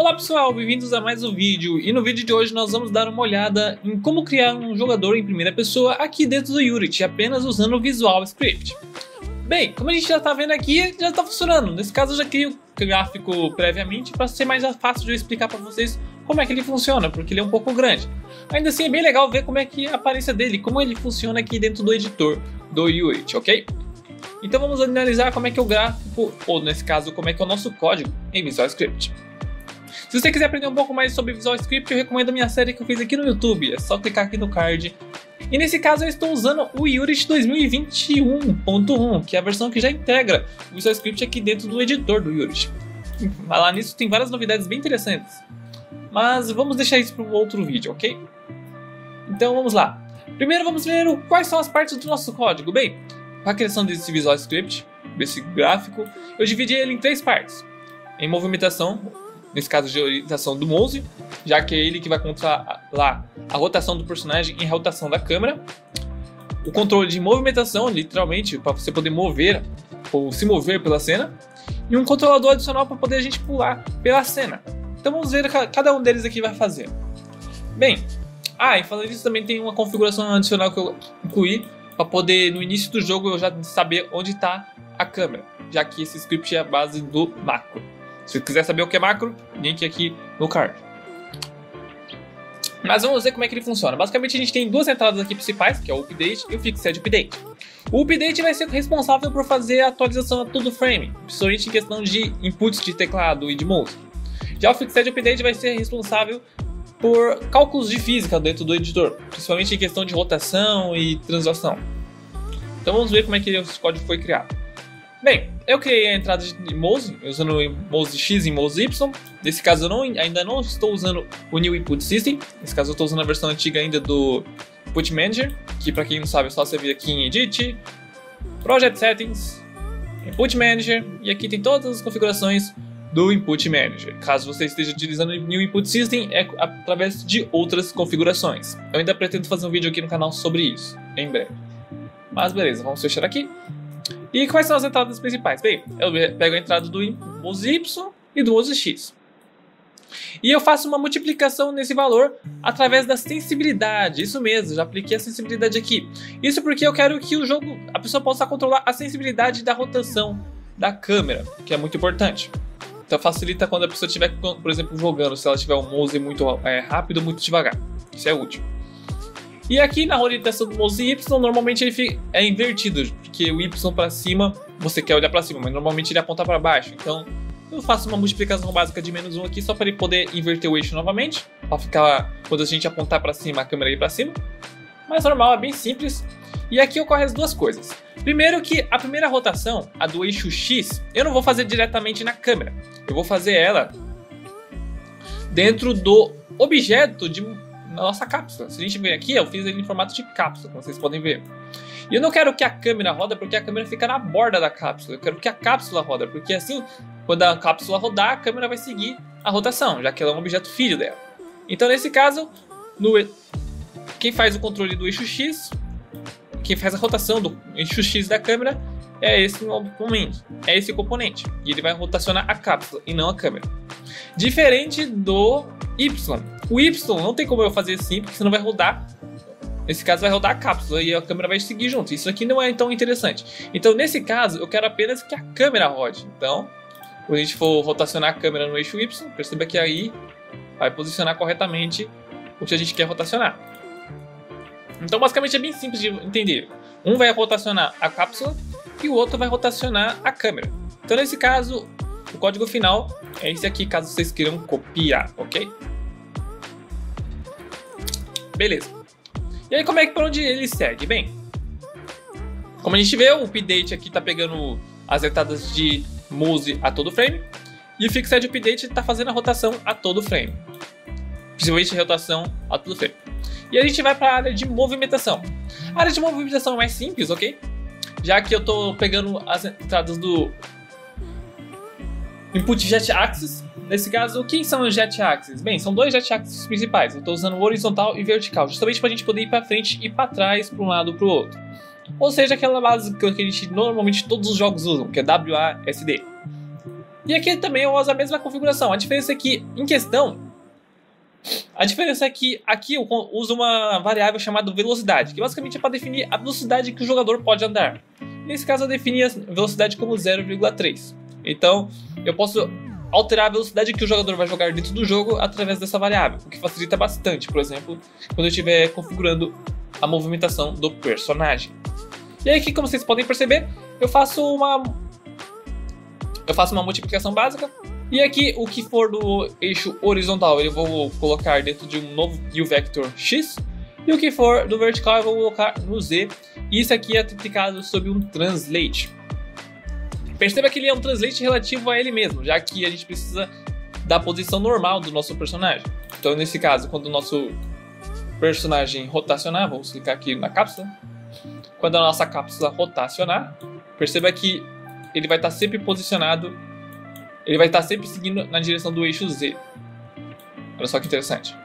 Olá pessoal, bem-vindos a mais um vídeo, e no vídeo de hoje nós vamos dar uma olhada em como criar um jogador em primeira pessoa aqui dentro do Unity, apenas usando o Visual Script. Bem, como a gente já está vendo aqui, já está funcionando. Nesse caso eu já criei o gráfico previamente para ser mais fácil de eu explicar para vocês como é que ele funciona, porque ele é um pouco grande. Ainda assim é bem legal ver como é que a aparência dele, como ele funciona aqui dentro do editor do Unity, ok? Então vamos analisar como é que é o gráfico, ou nesse caso como é que é o nosso código em Visual Script. Se você quiser aprender um pouco mais sobre Visual Script, eu recomendo a minha série que eu fiz aqui no YouTube, é só clicar aqui no card. E nesse caso eu estou usando o Unity 2021.1, que é a versão que já integra o Visual Script aqui dentro do editor do Unity. Lá nisso tem várias novidades bem interessantes, mas vamos deixar isso para um outro vídeo, ok? Então vamos lá. Primeiro vamos ver quais são as partes do nosso código. Bem, para a criação desse Visual Script, desse gráfico, eu dividi ele em três partes. Em movimentação, nesse caso de orientação do mouse, já que é ele que vai controlar a rotação do personagem e a rotação da câmera. O controle de movimentação, literalmente, para você poder mover ou se mover pela cena. E um controlador adicional para poder a gente pular pela cena. Então vamos ver o que cada um deles aqui vai fazer. Bem, e falando disso, também tem uma configuração adicional que eu incluí para poder no início do jogo eu já saber onde está a câmera, já que esse script é a base do macro. Se você quiser saber o que é macro, link aqui no card. Mas vamos ver como é que ele funciona. Basicamente a gente tem duas entradas aqui principais, que é o Update e o Fixed Update. O Update vai ser responsável por fazer a atualização a todo frame, principalmente em questão de inputs de teclado e de mouse. Já o Fixed Update vai ser responsável por cálculos de física dentro do editor, principalmente em questão de rotação e translação. Então vamos ver como é que esse código foi criado. Bem, eu criei a entrada de mouse, usando mouse X e mouse Y. Nesse caso eu ainda não estou usando o New Input System. Nesse caso eu estou usando a versão antiga ainda do Input Manager, que para quem não sabe é só você vir aqui em Edit, Project Settings, Input Manager, e aqui tem todas as configurações do Input Manager. Caso você esteja utilizando o New Input System, é através de outras configurações. Eu ainda pretendo fazer um vídeo aqui no canal sobre isso, em breve. Mas beleza, vamos fechar aqui. E quais são as entradas principais? Bem, eu pego a entrada do mouse Y e do mouse X. E eu faço uma multiplicação nesse valor através da sensibilidade. Isso mesmo, já apliquei a sensibilidade aqui. Isso porque eu quero que a pessoa possa controlar a sensibilidade da rotação da câmera, que é muito importante. Então facilita quando a pessoa estiver, por exemplo, jogando, se ela tiver um mouse muito rápido ou muito devagar. Isso é útil. E aqui na orientação do mouse Y, normalmente ele é invertido, porque o Y para cima, você quer olhar para cima, mas normalmente ele aponta para baixo. Então eu faço uma multiplicação básica de -1 aqui, só para ele poder inverter o eixo novamente, para ficar, quando a gente apontar para cima, a câmera ir para cima. Mas normal, é bem simples. E aqui ocorrem as duas coisas. Primeiro que a primeira rotação, a do eixo X, eu não vou fazer diretamente na câmera. Eu vou fazer ela dentro do objeto na nossa cápsula. Se a gente ver aqui, eu fiz ele em formato de cápsula, como vocês podem ver. E eu não quero que a câmera roda, porque a câmera fica na borda da cápsula. Eu quero que a cápsula roda, porque assim, quando a cápsula rodar, a câmera vai seguir a rotação, já que ela é um objeto filho dela. Então nesse caso, quem faz o controle do eixo X, quem faz a rotação do eixo X da câmera é esse componente. E ele vai rotacionar a cápsula e não a câmera. Diferente do Y. O Y não tem como eu fazer assim, porque senão vai rodar. Nesse caso vai rodar a cápsula e a câmera vai seguir junto. Isso aqui não é tão interessante. Então nesse caso eu quero apenas que a câmera rode. Então, quando a gente for rotacionar a câmera no eixo Y, perceba que aí vai posicionar corretamente o que a gente quer rotacionar. Então basicamente é bem simples de entender. Um vai rotacionar a cápsula e o outro vai rotacionar a câmera. Então nesse caso, o código final é esse aqui, caso vocês queiram copiar, ok? Beleza. E aí para onde ele segue? Bem, como a gente vê, o update aqui está pegando as entradas de mouse a todo frame. E o Fixed Update está fazendo a rotação a todo frame. Principalmente a rotação a todo frame. E a gente vai para a área de movimentação. A área de movimentação é mais simples, ok? Já que eu estou pegando as entradas do Input Jet Axis. Nesse caso, quem são os Jet Axis? Bem, são dois Jet Axis principais. Eu estou usando o horizontal e vertical, justamente para a gente poder ir para frente e para trás, para um lado ou para o outro. Ou seja, aquela base que a gente normalmente todos os jogos usam, que é WASD. E aqui também eu uso a mesma configuração. A diferença é que, aqui eu uso uma variável chamada velocidade, que basicamente é para definir a velocidade que o jogador pode andar. Nesse caso eu defini a velocidade como 0,3. Então eu posso alterar a velocidade que o jogador vai jogar dentro do jogo através dessa variável, o que facilita bastante, por exemplo, quando eu estiver configurando a movimentação do personagem. E aí aqui, como vocês podem perceber, eu faço uma multiplicação básica. E aqui, o que for do eixo horizontal, eu vou colocar dentro de um novo U-Vector X. E o que for do vertical, eu vou colocar no Z. E isso aqui é aplicado sob um translate. Perceba que ele é um translate relativo a ele mesmo, já que a gente precisa da posição normal do nosso personagem. Então, nesse caso, quando o nosso personagem rotacionar, vamos clicar aqui na cápsula. Quando a nossa cápsula rotacionar, perceba que ele vai estar sempre posicionado, ele vai estar sempre seguindo na direção do eixo Z. Olha só que interessante.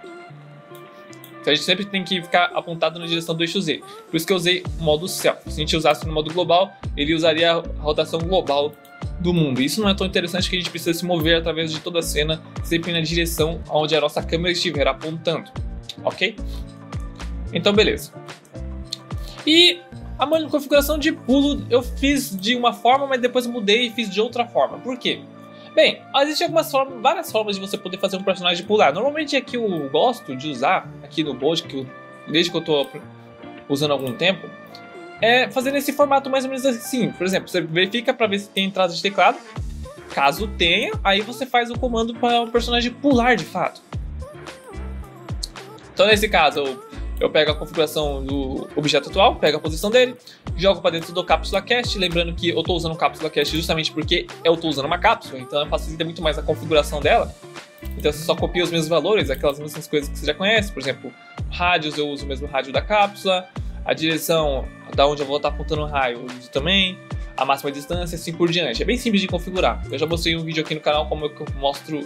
Então a gente sempre tem que ficar apontado na direção do eixo Z. Por isso que eu usei o modo self. Se a gente usasse no modo global, ele usaria a rotação global do mundo. Isso não é tão interessante, que a gente precisa se mover através de toda a cena, sempre na direção onde a nossa câmera estiver apontando. Ok? Então beleza. E a configuração de pulo eu fiz de uma forma, mas depois mudei e fiz de outra forma. Por quê? Bem, existem várias formas de você poder fazer um personagem pular. Normalmente é que eu gosto de usar aqui no Bolt, desde que eu estou usando há algum tempo, é fazer nesse formato mais ou menos assim. Por exemplo, você verifica para ver se tem entrada de teclado. Caso tenha, aí você faz o comando para o personagem pular de fato. Então nesse caso, eu pego a configuração do objeto atual, pego a posição dele, jogo para dentro do Cápsula Cast, lembrando que eu estou usando o Cápsula Cast justamente porque eu estou usando uma cápsula, então facilita muito mais a configuração dela. Então você só copia os mesmos valores, aquelas mesmas coisas que você já conhece, por exemplo, rádios, eu uso o mesmo rádio da cápsula, a direção da onde eu vou estar apontando o raio eu uso também, a máxima distância, assim por diante. É bem simples de configurar. Eu já mostrei um vídeo aqui no canal como eu mostro,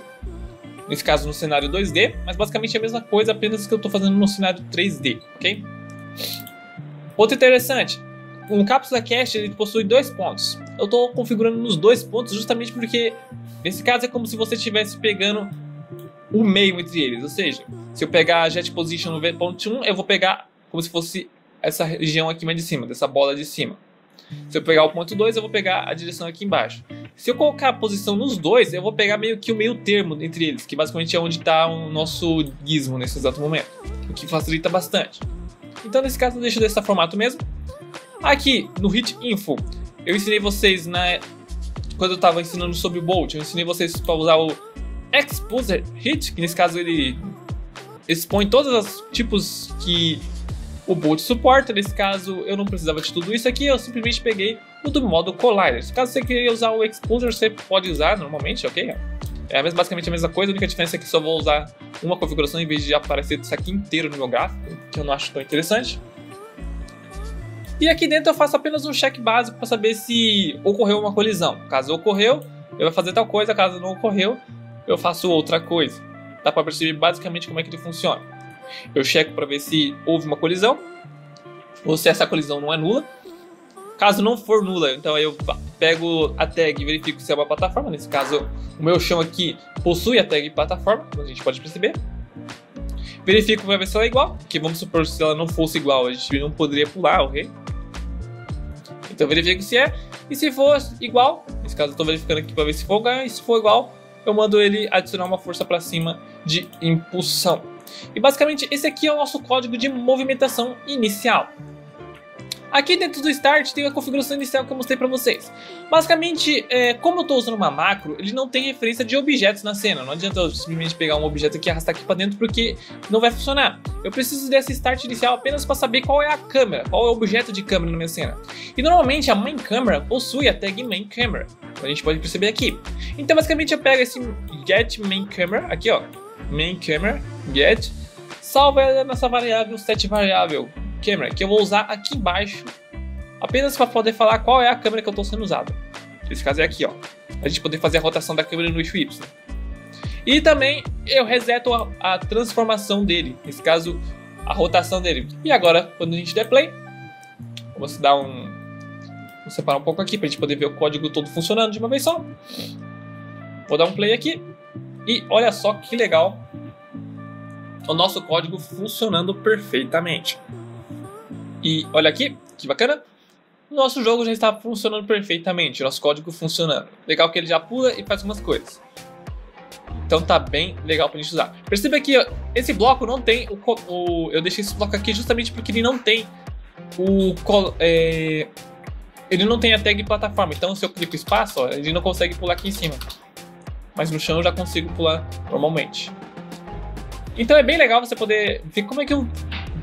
nesse caso no cenário 2D, mas basicamente é a mesma coisa, apenas que eu estou fazendo no cenário 3D, ok? Outro interessante, o Cápsula Cast ele possui 2 pontos. Eu estou configurando nos 2 pontos justamente porque, nesse caso, é como se você estivesse pegando o meio entre eles. Ou seja, se eu pegar a Jet Position no ponto 1, eu vou pegar como se fosse essa região aqui mais de cima, dessa bola de cima. Se eu pegar o ponto 2, eu vou pegar a direção aqui embaixo. Se eu colocar a posição nos dois, eu vou pegar meio que o meio termo entre eles, que basicamente é onde está o nosso gizmo nesse exato momento, o que facilita bastante. Então nesse caso eu deixo desse formato mesmo. Aqui no Hit Info, eu ensinei vocês, quando eu estava ensinando sobre o Bolt, eu ensinei vocês para usar o Exposer Hit, que nesse caso ele expõe todos os tipos que o Bolt suporta. Nesse caso eu não precisava de tudo isso aqui, eu simplesmente peguei o do modo Collider. Caso você queira usar o Exposer, você pode usar normalmente, ok? É basicamente a mesma coisa, a única diferença é que só vou usar uma configuração em vez de aparecer isso aqui inteiro no meu gráfico, que eu não acho tão interessante. E aqui dentro eu faço apenas um check básico para saber se ocorreu uma colisão. Caso ocorreu, eu vou fazer tal coisa, caso não ocorreu, eu faço outra coisa. Dá para perceber basicamente como é que ele funciona. Eu checo para ver se houve uma colisão, ou se essa colisão não é nula. Caso não for nula, então eu pego a tag e verifico se é uma plataforma. Nesse caso, o meu chão aqui possui a tag plataforma, como a gente pode perceber. Verifico para ver se ela é igual, que vamos supor que se ela não fosse igual, a gente não poderia pular, ok? Então eu verifico se é, e se for igual, nesse caso eu estou verificando aqui para ver se for igual, e se for igual, eu mando ele adicionar uma força para cima de impulsão. E basicamente esse aqui é o nosso código de movimentação inicial. Aqui dentro do Start tem a configuração inicial que eu mostrei para vocês. Basicamente, como eu estou usando uma macro, ele não tem referência de objetos na cena. Não adianta eu simplesmente pegar um objeto aqui e arrastar aqui para dentro, porque não vai funcionar. Eu preciso desse Start inicial apenas para saber qual é a câmera, qual é o objeto de câmera na minha cena. E normalmente a Main Camera possui a tag Main Camera, a gente pode perceber aqui. Então basicamente eu pego esse Get Main Camera, aqui ó, Main Camera, Get, salvo ela nessa variável set variável Camera, que eu vou usar aqui embaixo, apenas para poder falar qual é a câmera que eu estou sendo usada. Nesse caso é aqui, ó, a gente poder fazer a rotação da câmera no eixo Y. E também eu reseto a transformação dele, nesse caso a rotação dele. E agora, quando a gente der play, vamos dar vou separar um pouco aqui para a gente poder ver o código todo funcionando de uma vez só. Vou dar um play aqui e olha só que legal o nosso código funcionando perfeitamente. E olha aqui, que bacana. O nosso jogo já está funcionando perfeitamente, nosso código funcionando. Legal que ele já pula e faz algumas coisas. Então tá bem legal pra gente usar. Perceba que esse bloco não tem eu deixei esse bloco aqui justamente porque ele não tem ele não tem a tag plataforma. Então se eu clico espaço, ó, ele não consegue pular aqui em cima. Mas no chão eu já consigo pular normalmente. Então é bem legal você poder ver como é que o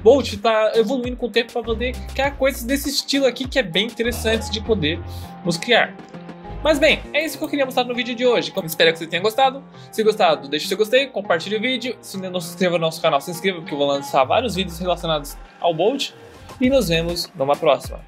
Bolt está evoluindo com o tempo para poder criar coisas desse estilo aqui que é bem interessante de poder nos criar. Mas bem, é isso que eu queria mostrar no vídeo de hoje. Espero que você tenha gostado. Se gostado, deixe seu gostei, compartilhe o vídeo. Se ainda não se inscreva no nosso canal, se inscreva, porque eu vou lançar vários vídeos relacionados ao Bolt. E nos vemos numa próxima.